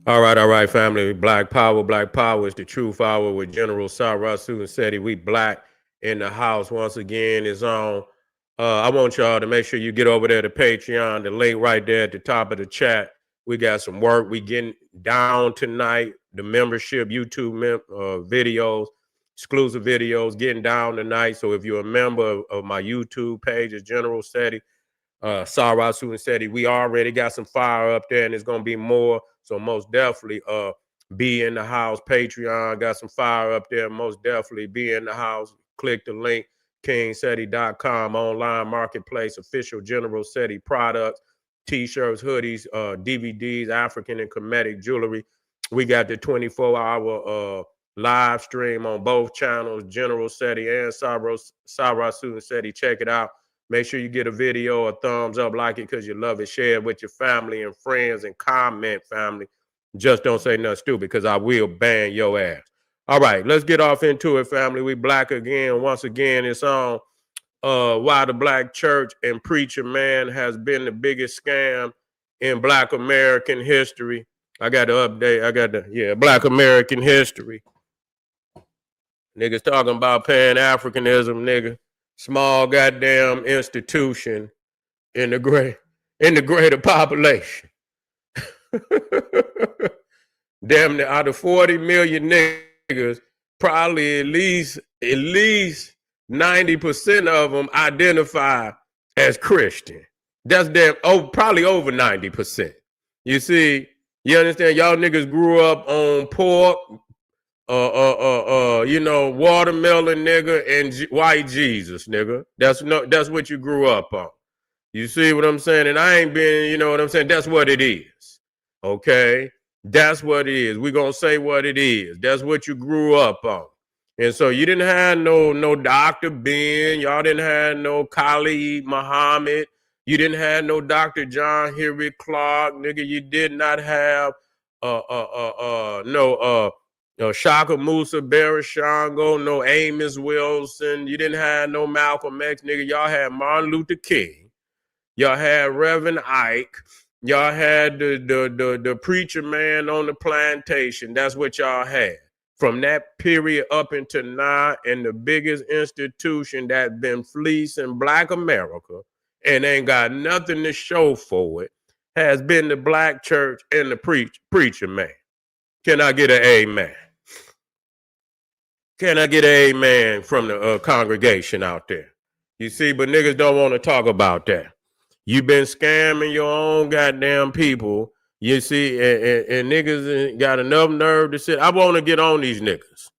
All right, family. Black Power is the truth hour with General Sarah Sunseti. We black in the house once again is on. I want y'all to make sure you get over there to Patreon, the link right there at the top of the chat. We got some work. We getting down tonight. The membership, YouTube videos, exclusive videos, getting down tonight. So if you're a member of my YouTube page, it's General Seti. Sarah Sunseti, we already got some fire up there, and it's gonna be more. So most definitely be in the house. Patreon got some fire up there. Most definitely be in the house. Click the link, kingseti.com, online marketplace, official General Seti products, t-shirts, hoodies, DVDs, African and Kemetic jewelry. We got the 24-hour live stream on both channels, General Seti and Sarah Sunseti. Check it out. Make sure you get a video, a thumbs up, like it because you love it. Share it with your family and friends and comment, family. Just don't say nothing stupid because I will ban your ass. All right, let's get off into it, family. We black again. Once again, it's on why the black church and preacher man has been the biggest scam in black American history. I got to update. Black American history. Niggas talking about Pan-Africanism, nigga. Small goddamn institution in the greater population. Damn near out of 40 million niggas, probably at least 90% of them identify as Christian. That's probably over 90%. You see, you understand? Y'all niggas grew up on pork, watermelon, nigga, and white Jesus, nigga. That's what you grew up on. You see what I'm saying? And I ain't been, you know what I'm saying? That's what it is. Okay? That's what it is. We're gonna say what it is. That's what you grew up on. And so you didn't have no Dr. Ben, y'all didn't have no Khalid Muhammad, you didn't have no Dr. John Henry Clark, nigga. You did not have Shaka Musa, Barry Shango, no Amos Wilson. You didn't have no Malcolm X, nigga. Y'all had Martin Luther King. Y'all had Reverend Ike. Y'all had the preacher man on the plantation. That's what y'all had. From that period up until now, and the biggest institution that's been fleecing black America and ain't got nothing to show for it has been the black church and the preacher man. Can I get an amen? Can I get an amen from the congregation out there? You see, but niggas don't want to talk about that. You've been scamming your own goddamn people. You see, and niggas got enough nerve to sit. I want to get on these niggas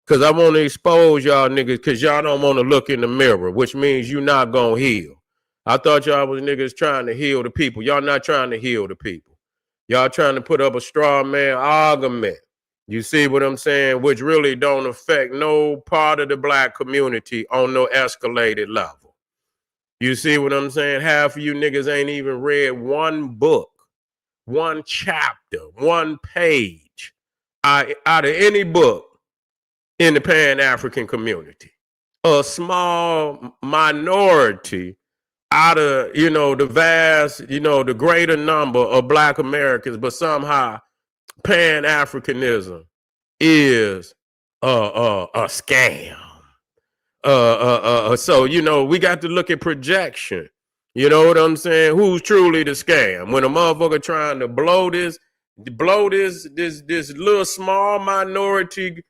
because I want to expose y'all niggas because y'all don't want to look in the mirror, which means you not going to heal. I thought y'all was niggas trying to heal the people. Y'all not trying to heal the people. Y'all trying to put up a straw man argument. You see what I'm saying? Which really don't affect no part of the black community on no escalated level. You see what I'm saying? Half of you niggas ain't even read one book, one chapter, one page out of any book in the Pan-African community. A small minority out of, the vast, the greater number of black Americans, but somehow Pan-Africanism is a scam. So, we got to look at projection. You know what I'm saying? Who's truly the scam? When a motherfucker trying to blow this little small minority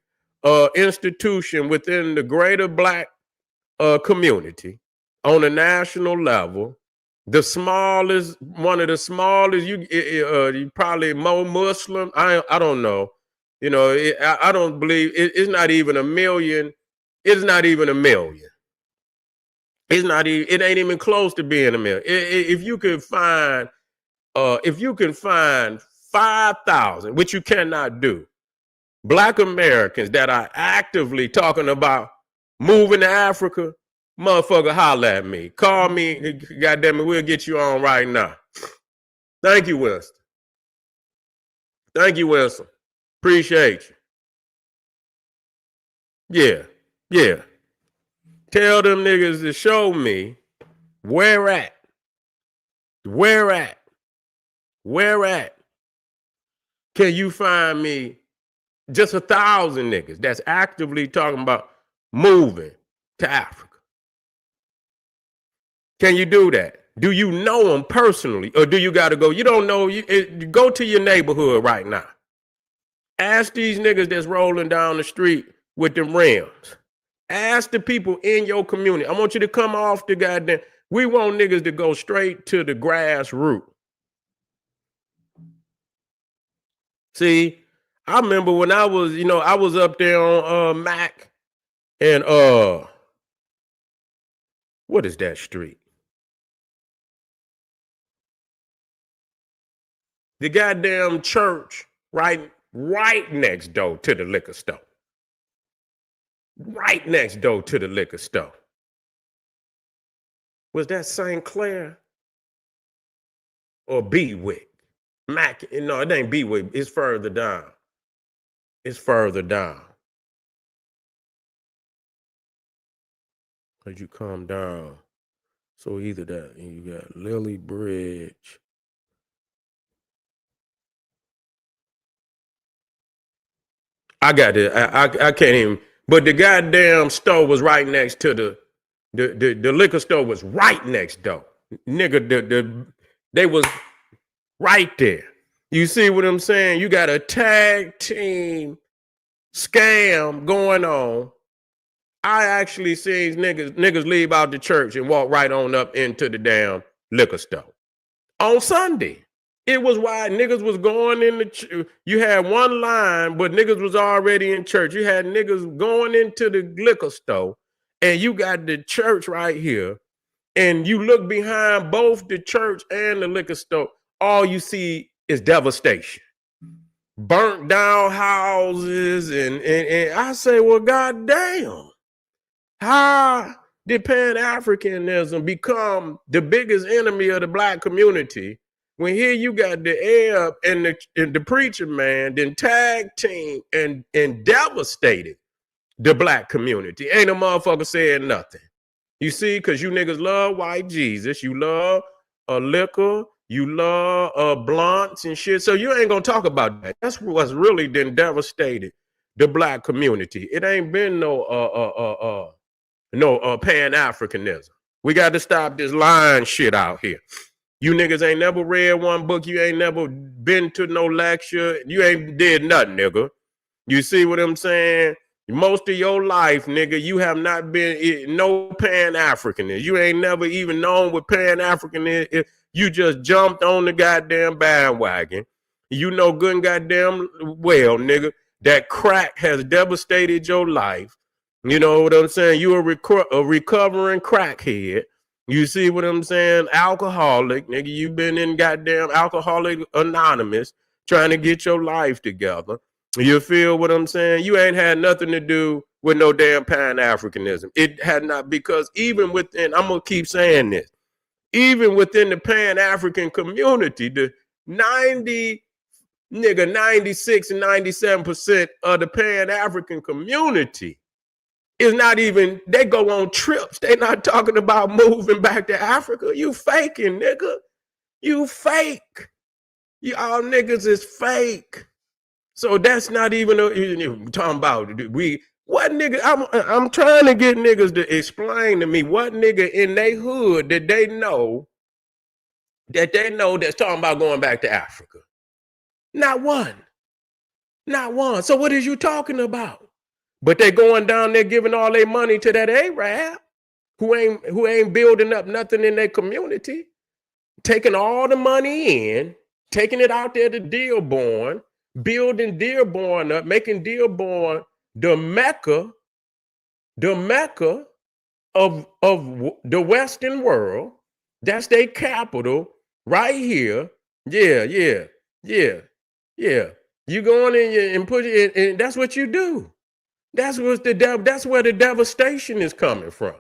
institution within the greater black community on a national level, one of the smallest, you probably more Muslim. I don't know. I don't believe it's not even a million. It's not even a million. It ain't even close to being a million. If you can find 5,000, which you cannot do, black Americans that are actively talking about moving to Africa, motherfucker, holler at me. Call me, goddamn it, we'll get you on right now. Thank you, Winston. Thank you, Winston. Appreciate you. Yeah. Tell them niggas to show me where at. Can you find me just 1,000 niggas that's actively talking about moving to Africa? Can you do that? Do you know them personally, or do you got to go? You don't know. You go to your neighborhood right now. Ask these niggas that's rolling down the street with them rims. Ask the people in your community. I want you to come off the goddamn. We want niggas to go straight to the grassroots. See, I remember when I was, I was up there on Mac and what is that street? The goddamn church right next door to the liquor store. Right next door to the liquor store. Was that St. Clair or Bewick? Mac, no, it ain't Bewick. It's further down. It's further down. As you come down. So either that, and you got Lily Bridge. I got it. I can't even. But the goddamn store was right next to the liquor store was right next door. Nigga, they was right there. You see what I'm saying? You got a tag team scam going on. I actually seen niggas leave out the church and walk right on up into the damn liquor store on Sunday. It was why niggas was going in the you had one line, but niggas was already in church. You had niggas going into the liquor store, and you got the church right here. And you look behind both the church and the liquor store, all you see is devastation. Burnt down houses, and I say, well, goddamn. How did Pan-Africanism become the biggest enemy of the black community when here you got the Arab and the preacher man then tag team and devastated the black community? Ain't a motherfucker saying nothing. You see, because you niggas love white Jesus. You love liquor. You love blunts and shit. So you ain't going to talk about that. That's what's really been devastated the black community. It ain't been no Pan-Africanism. We got to stop this lying shit out here. You niggas ain't never read one book. You ain't never been to no lecture. You ain't did nothing, nigga. You see what I'm saying? Most of your life, nigga, you have not been no Pan-Africanism. You ain't never even known what Pan-Africanism is. You just jumped on the goddamn bandwagon. You know good and goddamn well, nigga, that crack has devastated your life. You know what I'm saying? You a recovering crackhead. You see what I'm saying? Alcoholic, nigga. You been in goddamn Alcoholic Anonymous trying to get your life together. You feel what I'm saying? You ain't had nothing to do with no damn Pan-Africanism. It had not, because even within, I'm going to keep saying this, even within the Pan-African community, the 96 and 97% of the Pan-African community is not even, they go on trips. They not talking about moving back to Africa. You faking, nigga. You fake. Y'all niggas is fake. So that's not even talking about what nigga. I'm trying to get niggas to explain to me what nigga in they hood that they know that's talking about going back to Africa. Not one. Not one. So what is you talking about? But they going down there giving all their money to that Arab who ain't building up nothing in their community, taking all the money in, taking it out there to Dearborn, building Dearborn up, making Dearborn the Mecca of the Western world. That's their capital right here. Yeah. You go in and put it in, and that's what you do. That's where the devastation is coming from.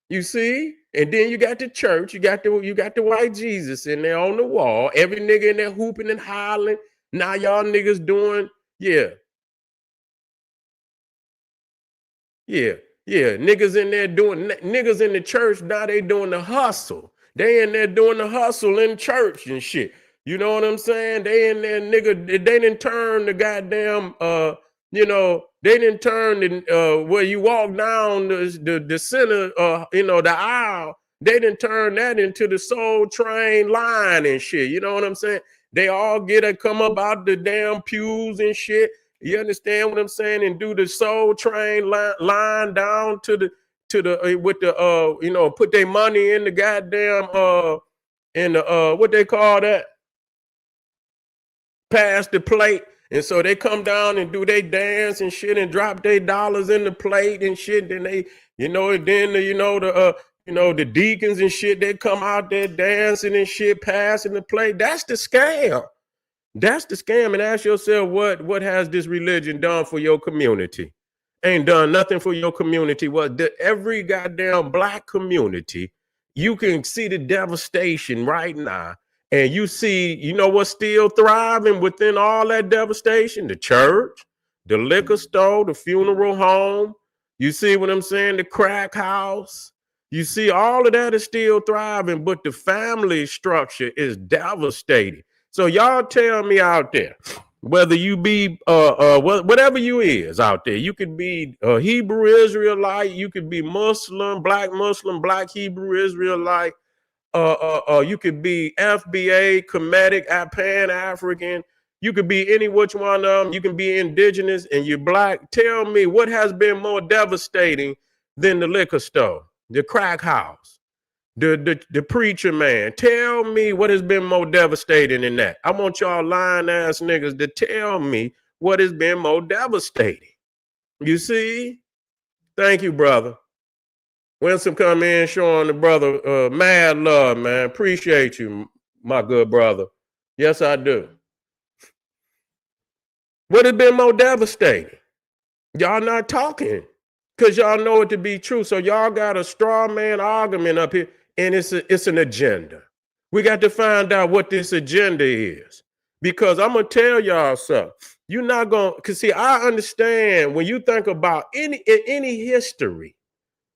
You see? And then you got the church, you got the white Jesus in there on the wall. Every nigga in there hooping and hollering. Now y'all niggas doing, yeah. Niggas in there niggas in the church, now they doing the hustle. They in there doing the hustle in church and shit. You know what I'm saying? They in there, nigga. They didn't turn the goddamn. They didn't turn the where you walk down the center. The aisle. They didn't turn that into the Soul Train line and shit. You know what I'm saying? They all get to come up out the damn pews and shit. You understand what I'm saying? And do the Soul Train line down to the with the put their money in the goddamn in the what they call that, pass the plate. And so they come down and do they dance and shit and drop their dollars in the plate and shit. Then they, the deacons and shit, they come out there dancing and shit, passing the plate. That's the scam. That's the scam. And ask yourself, what has this religion done for your community? Ain't done nothing for your community. Every goddamn black community, you can see the devastation right now. And you see, what's still thriving within all that devastation? The church, the liquor store, the funeral home. You see what I'm saying? The crack house. You see all of that is still thriving, but the family structure is devastated. So y'all tell me out there, whether you be whatever you is out there, you could be a Hebrew Israelite, you could be Muslim, black Hebrew Israelite, you could be FBA, Kemetic, Pan-African, you could be any which one of them, you can be indigenous and you're black. Tell me what has been more devastating than the liquor store, the crack house, the preacher man. Tell me what has been more devastating than that. I want y'all lying ass niggas to tell me what has been more devastating. You see? Thank you, brother. Winsome come in showing the brother mad love, man. Appreciate you, my good brother. Yes, I do. What has been more devastating? Y'all not talking because y'all know it to be true. So y'all got a straw man argument up here. And it's an agenda. We got to find out what this agenda is. Because I'm going to tell y'all something. You're not going to, because see, I understand when you think about any history,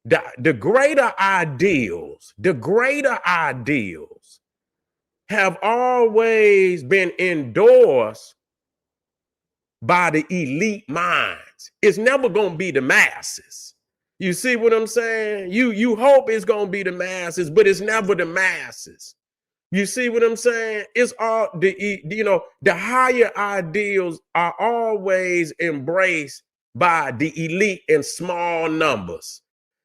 the greater ideals have always been endorsed by the elite minds. It's never going to be the masses. You see what I'm saying? You hope it's going to be the masses, but it's never the masses. You see what I'm saying? It's all the higher ideals are always embraced by the elite in small numbers.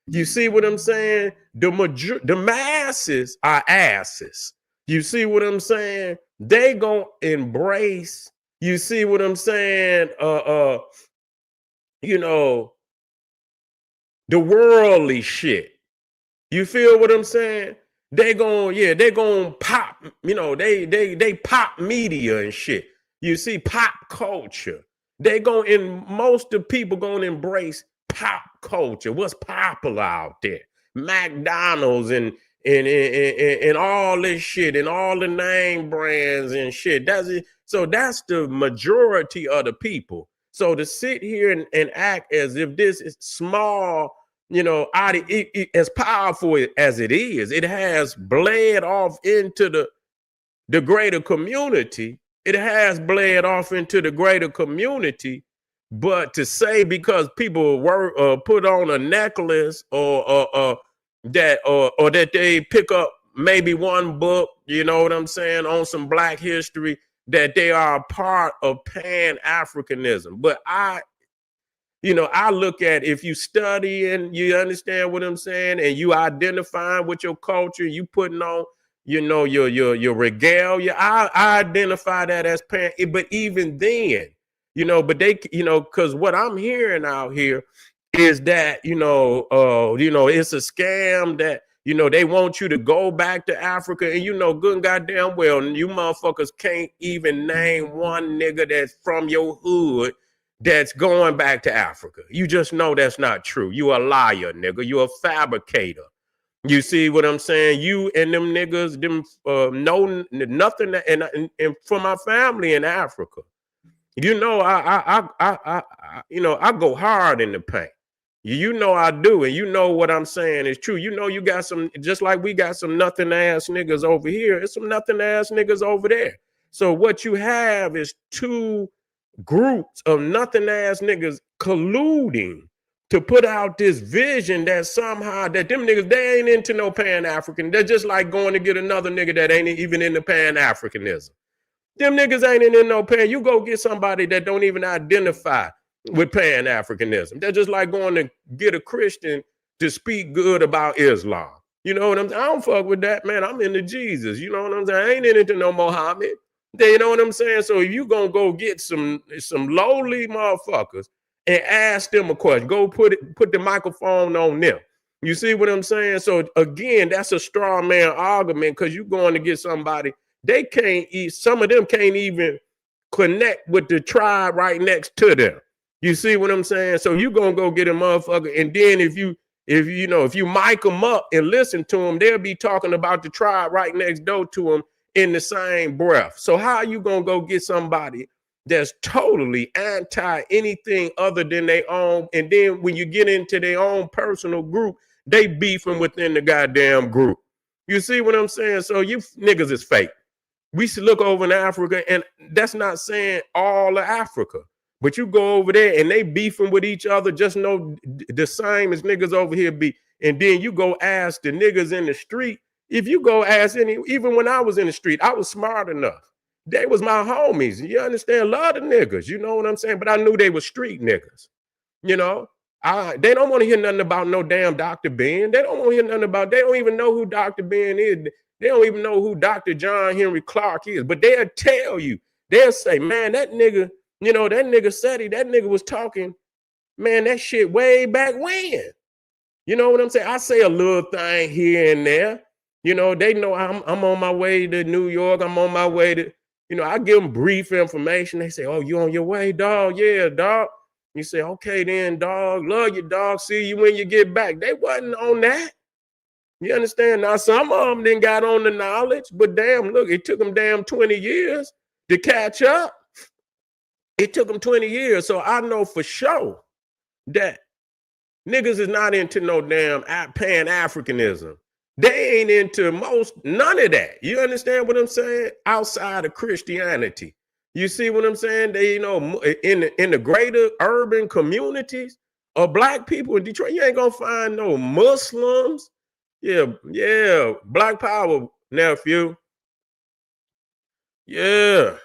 You see what I'm saying? The masses are asses. You see what I'm saying? They gonna embrace. You see what I'm saying? The worldly shit. You feel what I'm saying? They gonna pop, they pop media and shit. You see, pop culture. Most of the people gonna embrace pop culture. What's popular out there? McDonald's and all this shit and all the name brands and shit. That's it. So that's the majority of the people. So to sit here and act as if this is small, as powerful as it is, it has bled off into the greater community. It has bled off into the greater community. But to say because people were put on a necklace or that they pick up maybe one book, you know what I'm saying, on some Black history, that they are a part of Pan-Africanism. But I look at, if you study and you understand what I'm saying, and you identifying with your culture, you putting on, your regalia, I identify that as Pan. But even then, but they, because what I'm hearing out here is that, it's a scam that, they want you to go back to Africa, and good and goddamn well, you motherfuckers can't even name one nigga that's from your hood that's going back to Africa. You just know that's not true. You a liar, nigga. You a fabricator. You see what I'm saying? You and them niggas, know nothing. And for my family in Africa, I go hard in the paint. I do, and what I'm saying is true. You got some, just like we got some nothing ass niggas over here. It's some nothing ass niggas over there. So what you have is two groups of nothing ass niggas colluding to put out this vision that somehow that them niggas, they ain't into no Pan-African. They're just like going to get another nigga that ain't even into Pan-Africanism. Them niggas ain't in no Pan. You go get somebody that don't even identify with Pan-Africanism. They're just like going to get a Christian to speak good about Islam. You know what I'm saying? I don't fuck with that, man. I'm into Jesus. You know what I'm saying? I ain't into no Muhammad. You know what I'm saying? So if you gonna go get some lowly motherfuckers and ask them a question, go put the microphone on them. You see what I'm saying? So again, that's a straw man argument because you're going to get somebody, they can't eat, some of them can't even connect with the tribe right next to them. You see what I'm saying? So you're gonna go get a motherfucker, and then if you mic them up and listen to them, they'll be talking about the tribe right next door to them in the same breath. So how are you gonna go get somebody that's totally anti anything other than their own? And then when you get into their own personal group, they beefing within the goddamn group. You see what I'm saying? So you niggas is fake. We should look over in Africa, and that's not saying all of Africa, but you go over there and they beefing with each other, just know the same as niggas over here be. And then you go ask the niggas in the street. If you go ask even when I was in the street, I was smart enough. They was my homies. You understand? A lot of niggas, you know what I'm saying? But I knew they were street niggas. You know, they don't want to hear nothing about no damn Dr. Ben. They don't want to hear nothing about, they don't even know who Dr. Ben is. They don't even know who Dr. John Henry Clark is. But they'll tell you, they'll say, man, that nigga, you know, that nigga said that nigga was talking, man, that shit way back when. You know what I'm saying? I say a little thing here and there. You know, they know I'm on my way to New York. I'm on my way to, you know, I give them brief information. They say, oh, you on your way, dog? Yeah, dog. You say, okay then, dog. Love you, dog. See you when you get back. They wasn't on that. You understand? Now, some of them didn't got on the knowledge, but damn, look, it took them damn 20 years to catch up. It took them 20 years. So I know for sure that niggas is not into no damn Pan-Africanism. They ain't into none of that. You understand what I'm saying? Outside of Christianity. You see what I'm saying? They, you know, in the greater urban communities of black people in Detroit, you ain't gonna find no Muslims. Yeah, Black Power, nephew. Yeah,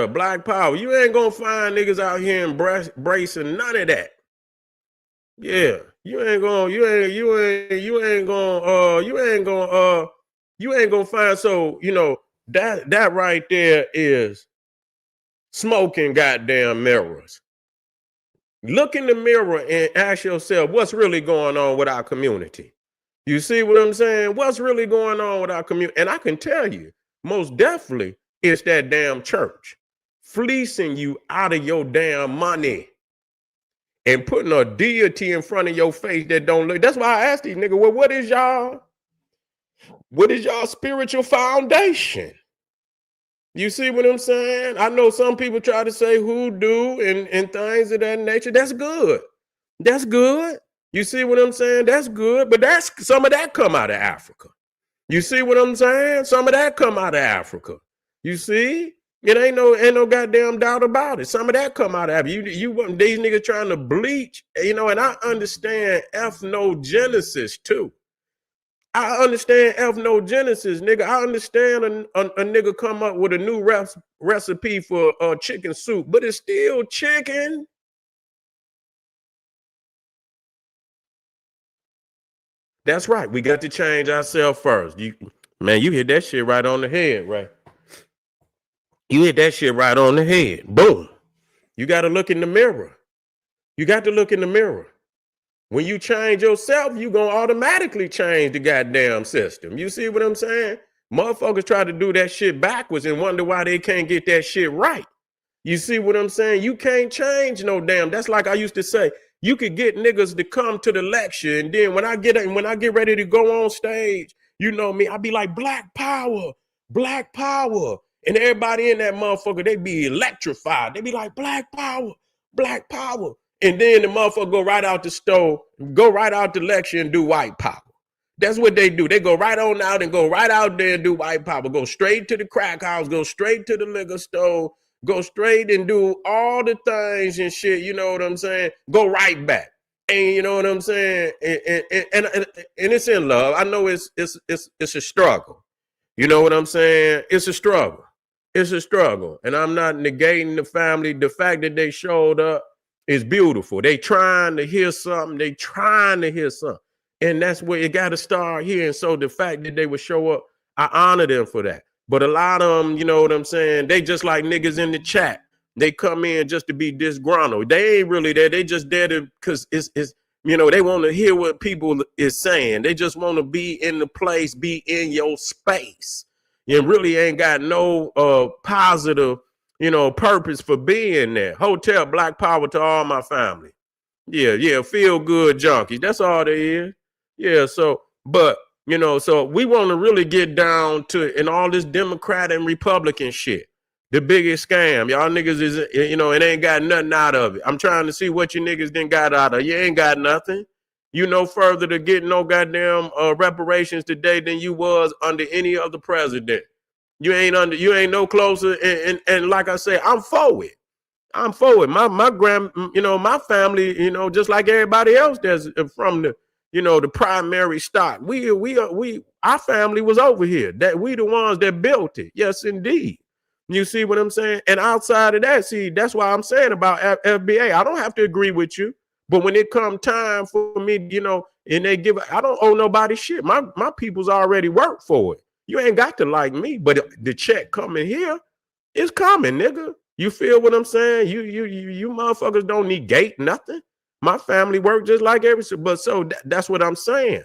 Black Power. You ain't gonna find niggas out here embracing none of that. Yeah, you ain't gonna find. So you know that right there is smoking goddamn mirrors. Look in the mirror and ask yourself what's really going on with our community. You see what I'm saying? What's really going on with our community? And I can tell you, most definitely, it's that damn church fleecing you out of your damn money and putting a deity in front of your face that don't look. That's why I asked these niggas, well, what is y'all spiritual foundation? You see what I'm saying? I know some people try to say hoodoo and things of that nature. That's good. That's good. You see what I'm saying? That's good. But that's some of that come out of Africa. You see what I'm saying? Some of that come out of Africa. You see? It ain't no goddamn doubt about it. Some of that come out of you want these niggas trying to bleach, you know, and I understand ethnogenesis too. I understand ethnogenesis, nigga. I understand a nigga come up with a new recipe for chicken soup, but it's still chicken. That's right. We got to change ourselves first. You hit that shit right on the head, right? You hit that shit right on the head. Boom. You got to look in the mirror. You got to look in the mirror. When you change yourself, you going to automatically change the goddamn system. You see what I'm saying? Motherfuckers try to do that shit backwards and wonder why they can't get that shit right. You see what I'm saying? You can't change no damn. That's like I used to say, you could get niggas to come to the lecture, and then when I get ready to go on stage, you know me, I be like, Black Power, Black Power. And everybody in that motherfucker, they be electrified. They be like, Black Power, Black Power. And then the motherfucker go right out the store, go right out the lecture and do white power. That's what they do. They go right on out and go right out there and do white power. Go straight to the crack house, go straight to the liquor store, go straight and do all the things and shit. You know what I'm saying? Go right back. And you know what I'm saying? And it's in love. I know it's a struggle. You know what I'm saying? It's a struggle. It's a struggle. And I'm not negating the family. The fact that they showed up is beautiful. They trying to hear something. They trying to hear something. And that's where it got to start here. And so the fact that they would show up, I honor them for that. But a lot of them, you know what I'm saying? They just like niggas in the chat. They come in just to be disgruntled. They ain't really there. They just there to, because it's you know, they want to hear what people is saying. They just want to be in the place, be in your space. You really ain't got no positive, you know, purpose for being there. Hotel Black Power to all my family. Yeah, feel good junkies. That's all they is. Yeah, so, but, you know, so we want to really get down to, in all this Democrat and Republican shit, the biggest scam. Y'all niggas is, you know, it ain't got nothing out of it. I'm trying to see what you niggas didn't got out of it. You ain't got nothing. You know further to get no goddamn reparations today than you was under any other president. You ain't no closer. And like I say, I'm for it. I'm for it. My you know, my family, you know, just like everybody else that's from the, you know, the primary stock. Our family was over here. That we the ones that built it. Yes, indeed. You see what I'm saying? And outside of that, see, that's why I'm saying about FBA. I don't have to agree with you, but when it come time for me, you know, and they give, I don't owe nobody shit. My people's already worked for it. You ain't got to like me, but the check coming here is coming, nigga. You feel what I'm saying? You motherfuckers don't negate nothing. My family worked just like everything, but so that's what I'm saying.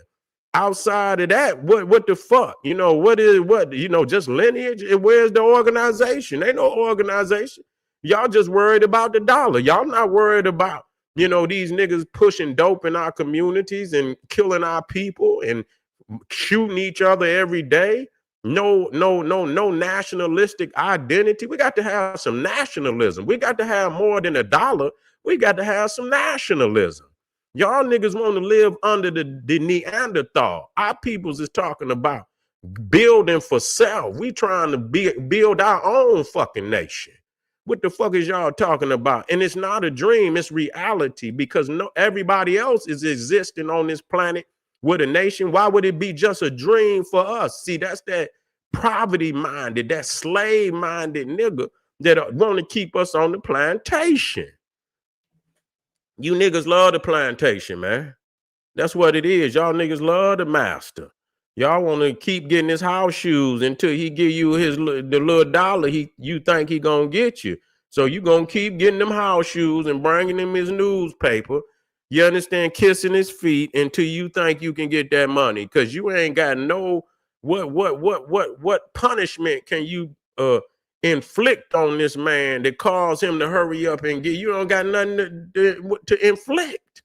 Outside of that, what the fuck? You know, what, you know, just lineage? Where's the organization? Ain't no organization. Y'all just worried about the dollar. Y'all not worried about, you know, these niggas pushing dope in our communities and killing our people and shooting each other every day. No nationalistic identity. We got to have some nationalism. We got to have more than a dollar. We got to have some nationalism. Y'all niggas want to live under the Neanderthal. Our peoples is talking about building for self. We trying to build our own fucking nation. What the fuck is y'all talking about? And it's not a dream, it's reality, because everybody else is existing on this planet with a nation. Why would it be just a dream for us? See, that's that poverty-minded, that slave-minded nigga that want to keep us on the plantation. You niggas love the plantation, man. That's what it is. Y'all niggas love the master. Y'all want to keep getting his house shoes until he give you the little dollar you think he gonna get you. So you gonna keep getting them house shoes and bringing him his newspaper. You understand? Kissing his feet until you think you can get that money, because you ain't got no what punishment can you inflict on this man that cause him to hurry up and get. You don't got nothing to inflict.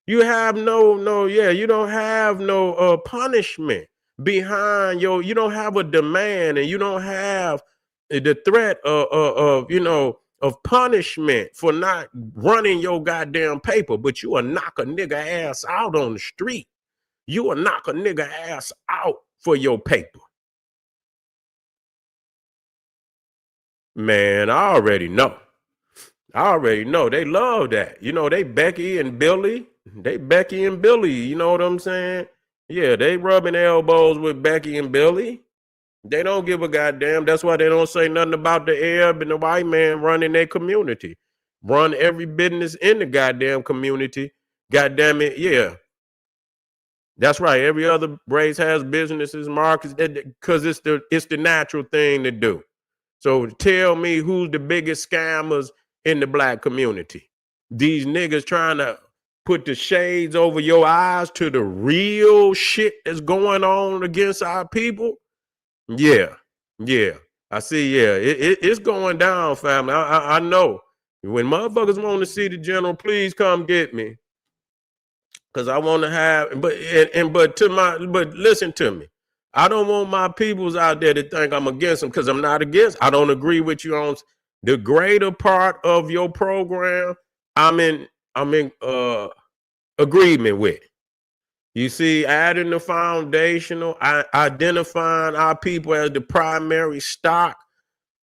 You have you don't have no punishment behind you don't have a demand, and you don't have the threat of you know, of punishment for not running your goddamn paper. But you will knock a nigga ass out on the street. You will knock a nigga ass out for your paper. Man, I already know. They love that. You know, they Becky and Billy. You know what I'm saying? Yeah, they rubbing elbows with Becky and Billy. They don't give a goddamn. That's why they don't say nothing about the Arab and the white man running their community. Run every business in the goddamn community. Goddamn it, yeah. That's right. Every other race has businesses, markets, because it's the natural thing to do. So tell me who's the biggest scammers in the black community. These niggas trying to put the shades over your eyes to the real shit that's going on against our people. Yeah. I see. Yeah, it's going down, family. I know. When motherfuckers want to see the general, please come get me. Because I want to have, but listen to me. I don't want my peoples out there to think I'm against them, because I'm not against. I don't agree with you on the greater part of your program. I'm in agreement with. You see, adding the foundational, identifying our people as the primary stock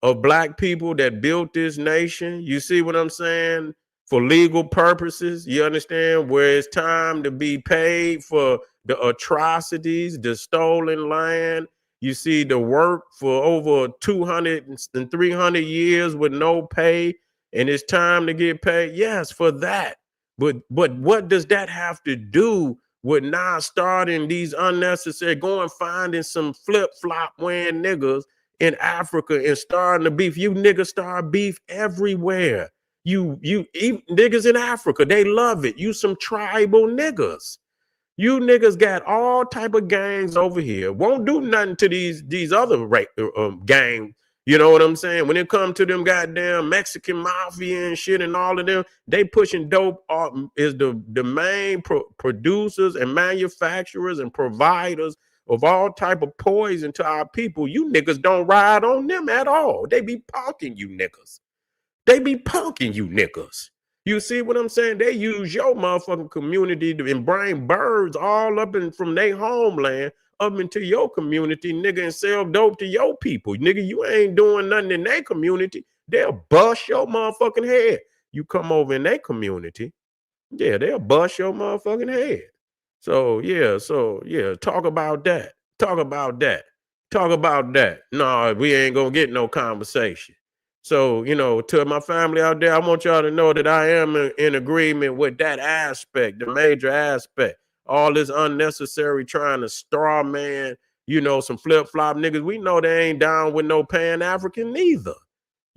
of black people that built this nation. You see what I'm saying? For legal purposes, you understand, where it's time to be paid for the atrocities, the stolen land. You see the work for over 200 and 300 years with no pay, and it's time to get paid. Yes, for that. But what does that have to do with now starting these unnecessary, going finding some flip-flop wearing niggas in Africa and starting the beef? You niggas start beef everywhere. You even niggas in Africa, they love it. You some tribal niggas. You niggas got all type of gangs over here. Won't do nothing to these other gang. You know what I'm saying? When it comes to them goddamn Mexican mafia and shit and all of them, they pushing dope is the main producers and manufacturers and providers of all type of poison to our people. You niggas don't ride on them at all. They be punking you niggas. They be punking you niggas. You see what I'm saying? They use your motherfucking community and bring birds all up and from their homeland up into your community, nigga, and sell dope to your people. Nigga, you ain't doing nothing in their community. They'll bust your motherfucking head. You come over in their community, yeah, they'll bust your motherfucking head. So yeah, talk about that. Talk about that. Talk about that. No, we ain't gonna get no conversation. So, to my family out there, I want y'all to know that I am in agreement with that aspect, the major aspect. All this unnecessary trying to straw man, some flip-flop niggas. We know they ain't down with no Pan-African neither.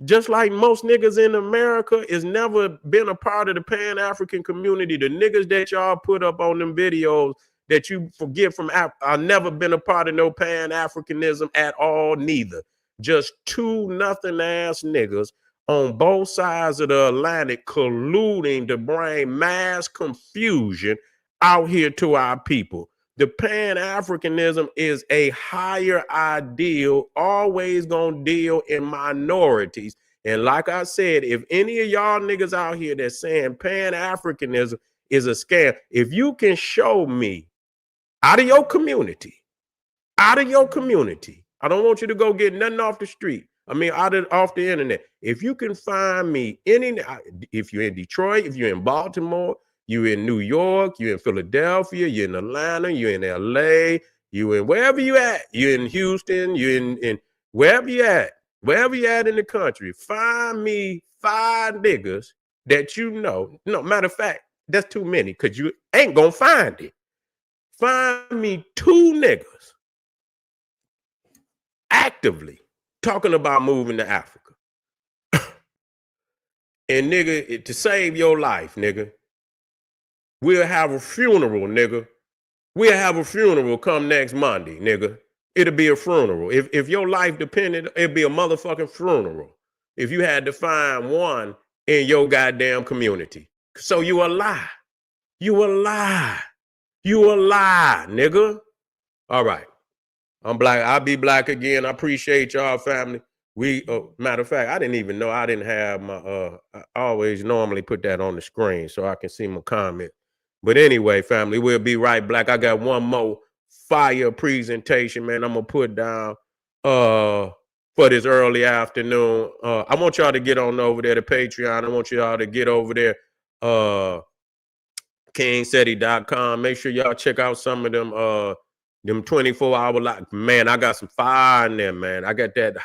Just like most niggas in America is never been a part of the Pan-African community. The niggas that y'all put up on them videos that you forget from I never been a part of no Pan-Africanism at all neither. Just two nothing ass niggas on both sides of the Atlantic colluding to bring mass confusion out here to our people. The Pan-Africanism is a higher ideal, always gonna deal in minorities. And like I said, if any of y'all niggas out here that's saying Pan-Africanism is a scam, if you can show me out of your community, I don't want you to go get nothing off the street. I mean, off the internet. If you can find me if you're in Detroit, if you're in Baltimore, you're in New York, you're in Philadelphia, you're in Atlanta, you're in LA, you in wherever you at, you're in Houston, you're in wherever you at in the country, find me 5 niggas that you know. No, matter of fact, that's too many because you ain't gonna find it. Find me 2 niggas actively talking about moving to Africa. And nigga, to save your life, nigga, we'll have a funeral, nigga. We'll have a funeral come next Monday, nigga. It'll be a funeral. If your life depended, it'd be a motherfucking funeral. If you had to find one in your goddamn community. So you a lie. You a lie. You a lie, nigga. All right. I'm black. I'll be black again. I appreciate y'all, family. Matter of fact, I didn't even know I didn't have my, I always normally put that on the screen so I can see my comment. But anyway, family, we'll be right back. I got one more fire presentation, man, I'm going to put down for this early afternoon. I want y'all to get on over there to Patreon. I want y'all to get over there, KingSeti.com. Make sure y'all check out some of them 24-hour live. Man, I got some fire in there, man. I got that,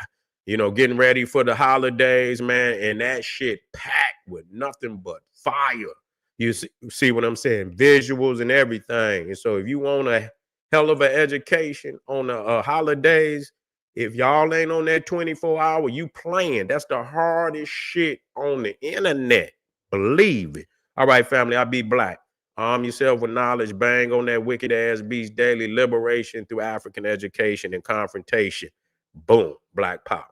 getting ready for the holidays, man, and that shit packed with nothing but fire. You see what I'm saying? Visuals and everything. And so if you want a hell of an education on the holidays, if y'all ain't on that 24-hour, you playing. That's the hardest shit on the internet. Believe it. All right, family, I'll be black. Arm yourself with knowledge. Bang on that wicked ass beast daily. Liberation through African education and confrontation. Boom. Black power.